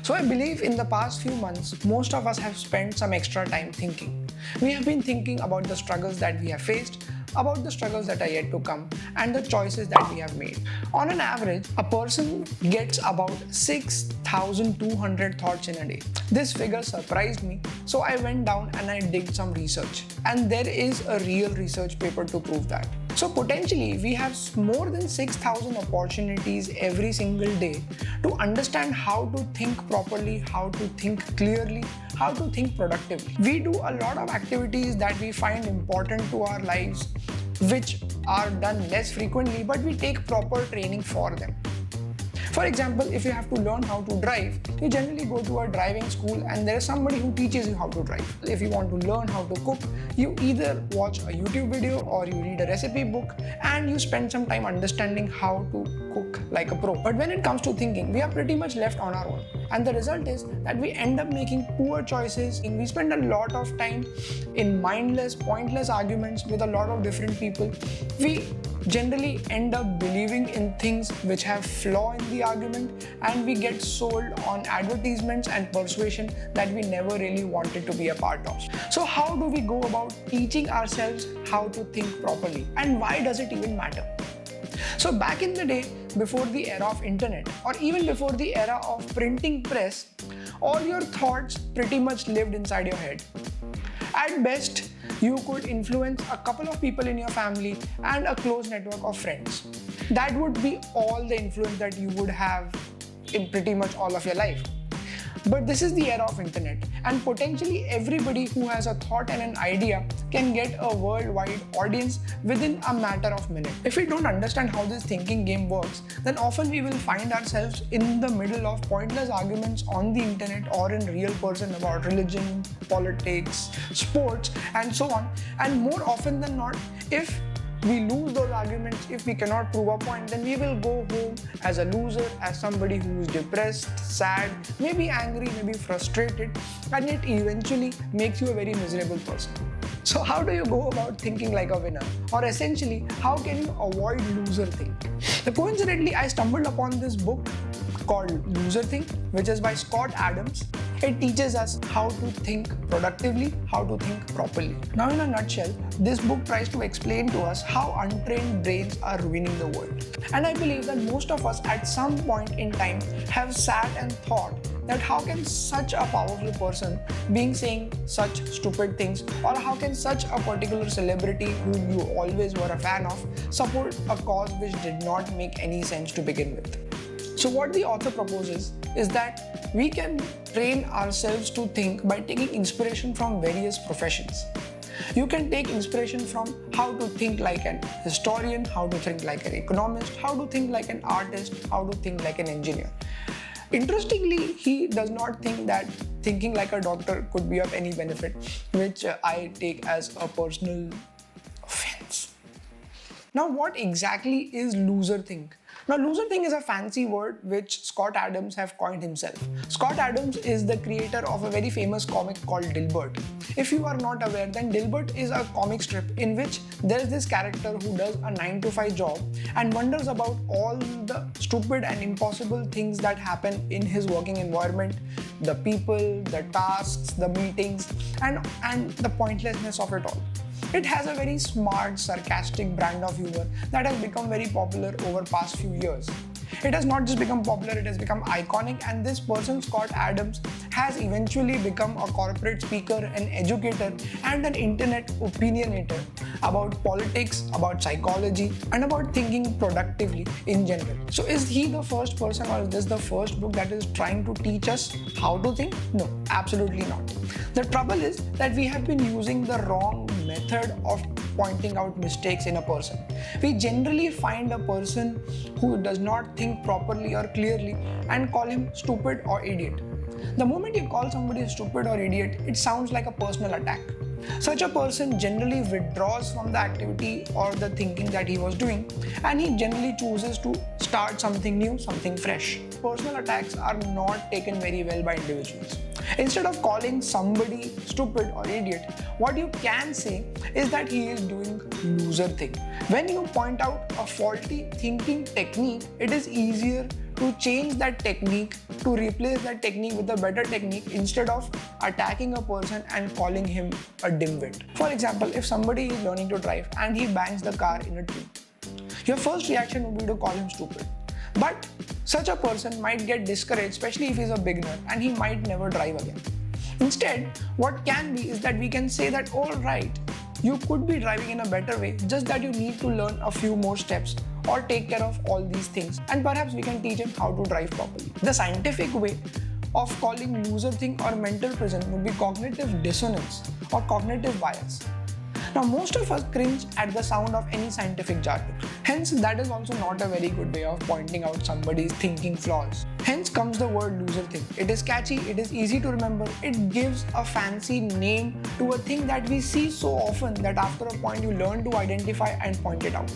So I believe in the past few months, most of us have spent some extra time thinking. We have been thinking about the struggles that we have faced, about the struggles that are yet to come, and the choices that we have made. On an average, a person gets about 6,200 thoughts in a day. This figure surprised me, so I went down and I did some research. And there is a real research paper to prove that. So potentially, we have more than 6,000 opportunities every single day to understand how to think properly, how to think clearly, how to think productively. We do a lot of activities that we find important to our lives, which are done less frequently, but we take proper training for them. For example, if you have to learn how to drive, you generally go to a driving school and there is somebody who teaches you how to drive. If you want to learn how to cook, you either watch a YouTube video or you read a recipe book and you spend some time understanding how to cook like a pro. But when it comes to thinking, we are pretty much left on our own. And the result is that we end up making poor choices. We spend a lot of time in mindless, pointless arguments with a lot of different people. We generally end up believing in things which have flaw in the argument, and we get sold on advertisements and persuasion that we never really wanted to be a part of. So how do we go about teaching ourselves how to think properly, and why does it even matter? So back in the day, before the era of internet, or even before the era of printing press, all your thoughts pretty much lived inside your head. At best, you could influence a couple of people in your family and a close network of friends. That would be all the influence that you would have in pretty much all of your life. But this is the era of internet, and potentially everybody who has a thought and an idea can get a worldwide audience within a matter of minutes. If we don't understand how this thinking game works, then often we will find ourselves in the middle of pointless arguments on the internet or in real person about religion, politics, sports, and so on. And more often than not, if we lose those arguments, if we cannot prove a point, then we will go home as a loser, as somebody who is depressed, sad, maybe angry, maybe frustrated, and it eventually makes you a very miserable person. So how do you go about thinking like a winner? Or essentially, how can you avoid loser think? So coincidentally, I stumbled upon this book called Loser Think, which is by Scott Adams. It teaches us how to think productively, how to think properly. Now, in a nutshell, this book tries to explain to us how untrained brains are ruining the world. And I believe that most of us at some point in time have sat and thought that how can such a powerful person being saying such stupid things, or how can such a particular celebrity who you always were a fan of support a cause which did not make any sense to begin with. So what the author proposes is that we can train ourselves to think by taking inspiration from various professions. You can take inspiration from how to think like an historian, how to think like an economist, how to think like an artist, how to think like an engineer. Interestingly, he does not think that thinking like a doctor could be of any benefit, which I take as a personal offense. Now, what exactly is loser think? Now, loser think is a fancy word which Scott Adams have coined himself. Scott Adams is the creator of a very famous comic called Dilbert. If you are not aware, then Dilbert is a comic strip in which there is this character who does a 9-to-5 job and wonders about all the stupid and impossible things that happen in his working environment, the people, the tasks, the meetings, and the pointlessness of it all. It has a very smart, sarcastic brand of humor that has become very popular over past few years. It has not just become popular, it has become iconic, and this person, Scott Adams, has eventually become a corporate speaker, an educator, and an internet opinionator about politics, about psychology, and about thinking productively in general. So is he the first person, or is this the first book that is trying to teach us how to think? No, absolutely not. The trouble is that we have been using the wrong method of pointing out mistakes in a person. We generally find a person who does not think properly or clearly and call him stupid or idiot. The moment you call somebody stupid or idiot, it sounds like a personal attack. Such a person generally withdraws from the activity or the thinking that he was doing, and he generally chooses to start something new, something fresh. Personal attacks are not taken very well by individuals. Instead of calling somebody stupid or idiot, what you can say is that he is doing loser thing. When you point out a faulty thinking technique, it is easier to change that technique, to replace that technique with a better technique instead of attacking a person and calling him a dimwit. For example, if somebody is learning to drive and he bangs the car in a tree, your first reaction would be to call him stupid. But such a person might get discouraged, especially if he's a beginner, and he might never drive again. Instead, what can be is that we can say that, all right, you could be driving in a better way, just that you need to learn a few more steps or take care of all these things, and perhaps we can teach him how to drive properly. The scientific way of calling loser thing or mental prison would be cognitive dissonance or cognitive bias. Now, most of us cringe at the sound of any scientific jargon. Hence, that is also not a very good way of pointing out somebody's thinking flaws. Hence comes the word loser thing. It is catchy, it is easy to remember, it gives a fancy name to a thing that we see so often that after a point you learn to identify and point it out.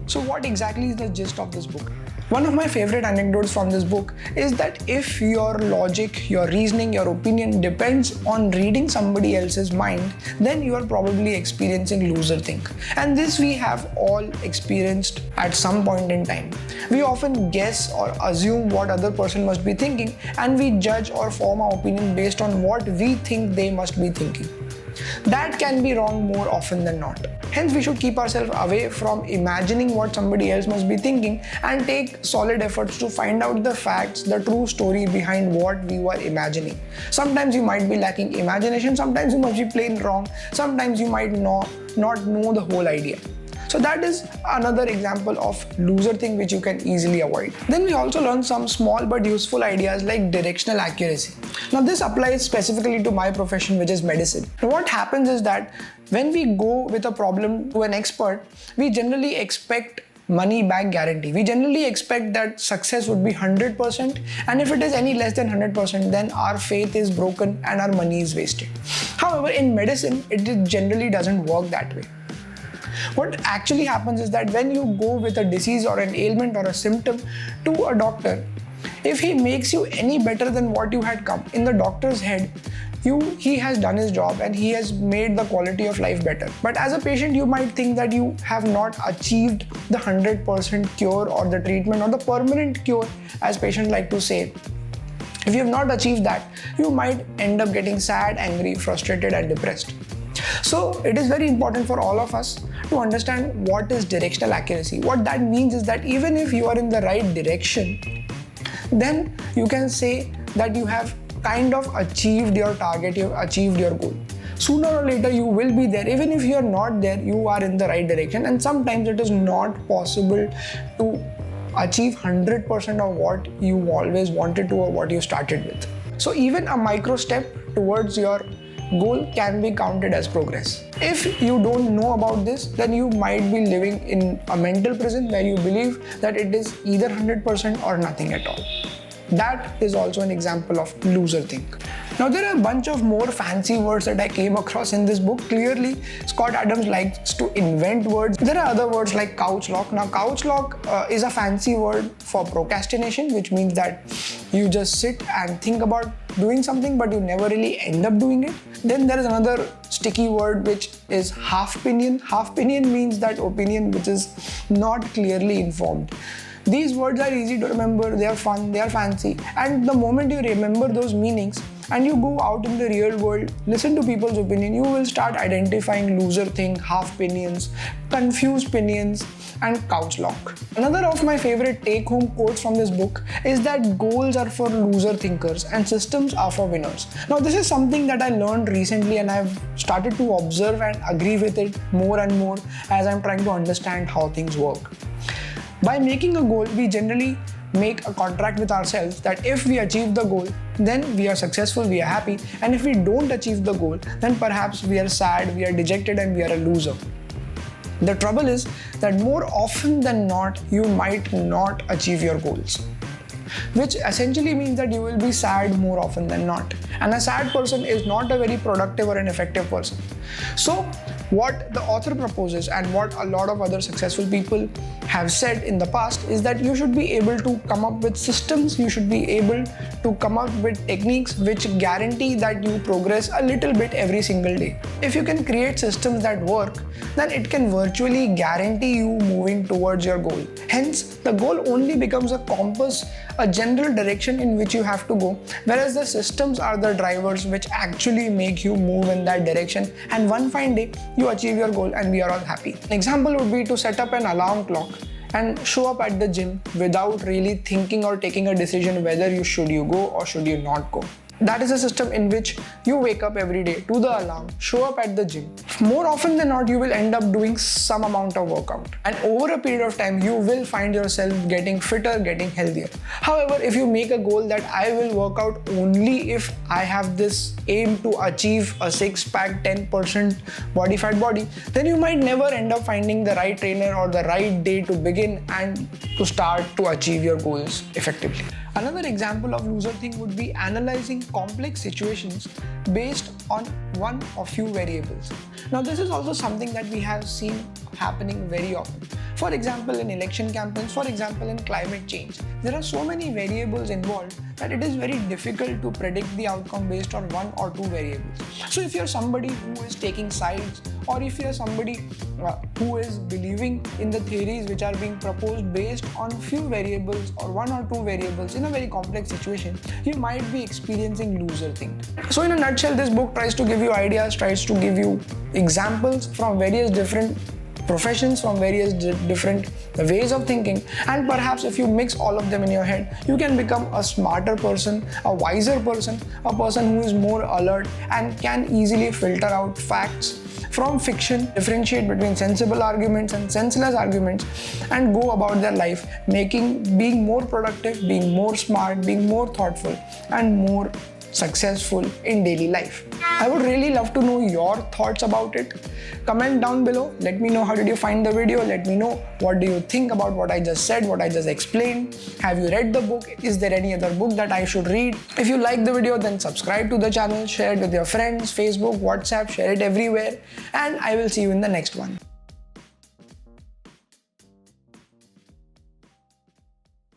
So what exactly is the gist of this book? One of my favorite anecdotes from this book is that if your logic, your reasoning, your opinion depends on reading somebody else's mind, then you are probably experiencing loser think. And this we have all experienced at some point in time. We often guess or assume what other person must be thinking, and we judge or form our opinion based on what we think they must be thinking. That can be wrong more often than not. Hence, we should keep ourselves away from imagining what somebody else must be thinking and take solid efforts to find out the facts, the true story behind what we were imagining. Sometimes you might be lacking imagination, sometimes you must be plain wrong, sometimes you might not know the whole idea. So that is another example of loser thing which you can easily avoid. Then we also learn some small but useful ideas like directional accuracy. Now this applies specifically to my profession, which is medicine. Now what happens is that when we go with a problem to an expert, we generally expect money back guarantee. We generally expect that success would be 100%, and if it is any less than 100%, then our faith is broken and our money is wasted. However, in medicine, it generally doesn't work that way. What actually happens is that when you go with a disease or an ailment or a symptom to a doctor, if he makes you any better than what you had come, in the doctor's head, he has done his job and he has made the quality of life better. But as a patient, you might think that you have not achieved the 100% cure or the treatment or the permanent cure, as patients like to say. If you have not achieved that, you might end up getting sad, angry, frustrated, and depressed. So it is very important for all of us to understand what is directional accuracy. What that means is that even if you are in the right direction, then you can say that you have kind of achieved your target, you have achieved your goal. Sooner or later you will be there. Even if you are not there, you are in the right direction, and sometimes it is not possible to achieve 100% of what you always wanted to or what you started with. So even a micro step towards your goal can be counted as progress. If you don't know about this, then you might be living in a mental prison where you believe that it is either 100% or nothing at all. That is also an example of loser think. Now there are a bunch of more fancy words that I came across in this book. Clearly, Scott Adams likes to invent words. There are other words like couch lock. Now couch lock is a fancy word for procrastination, which means that you just sit and think about doing something but you never really end up doing it. Then there is another sticky word which is half opinion. Half opinion means that opinion which is not clearly informed. These words are easy to remember, they are fun, they are fancy, and the moment you remember those meanings and you go out in the real world, listen to people's opinion, you will start identifying loser thing, half opinions, confused opinions, and couch lock. Another of my favorite take-home quotes from this book is that goals are for loser thinkers and systems are for winners. Now this is something that I learned recently and I've started to observe and agree with it more and more as I'm trying to understand how things work. By making a goal, we generally make a contract with ourselves that if we achieve the goal, then we are successful, we are happy, and if we don't achieve the goal, then perhaps we are sad, we are dejected, and we are a loser. The trouble is that more often than not, you might not achieve your goals, which essentially means that you will be sad more often than not. And a sad person is not a very productive or an effective person. So what the author proposes and what a lot of other successful people have said in the past is that you should be able to come up with systems, you should be able to come up with techniques which guarantee that you progress a little bit every single day. If you can create systems that work, then it can virtually guarantee you moving towards your goal. Hence, the goal only becomes a compass a general direction in which you have to go, whereas the systems are the drivers which actually make you move in that direction, and one fine day you achieve your goal and we are all happy. An example would be to set up an alarm clock and show up at the gym without really thinking or taking a decision whether you go or should you not go. That is a system in which you wake up every day to the alarm, show up at the gym. More often than not, you will end up doing some amount of workout. And over a period of time, you will find yourself getting fitter, getting healthier. However, if you make a goal that I will work out only if I have this aim to achieve a 6-pack, 10% body fat body, then you might never end up finding the right trainer or the right day to begin and to start to achieve your goals effectively. Another example of loser thing would be analyzing complex situations based on one or few variables. Now, this is also something that we have seen happening very often. For example, in election campaigns, for example, in climate change, there are so many variables involved that it is very difficult to predict the outcome based on one or two variables. So if you're somebody who is taking sides, or if you're somebody who is believing in the theories which are being proposed based on few variables or one or two variables in a very complex situation, you might be experiencing loser thing. So in a nutshell, this book tries to give you ideas, tries to give you examples from various different professions, from various different ways of thinking, and perhaps if you mix all of them in your head, you can become a smarter person, a wiser person, a person who is more alert and can easily filter out facts from fiction, differentiate between sensible arguments and senseless arguments, and go about their life being more productive, being more smart, being more thoughtful, and more successful in daily life. I would really love to know your thoughts about it. Comment down below. Let me know how did you find the video. Let me know what do you think about what I just said, what I just explained. Have you read the book? Is there any other book that I should read? If you like the video, then subscribe to the channel, share it with your friends, Facebook, WhatsApp, share it everywhere, and I will see you in the next one.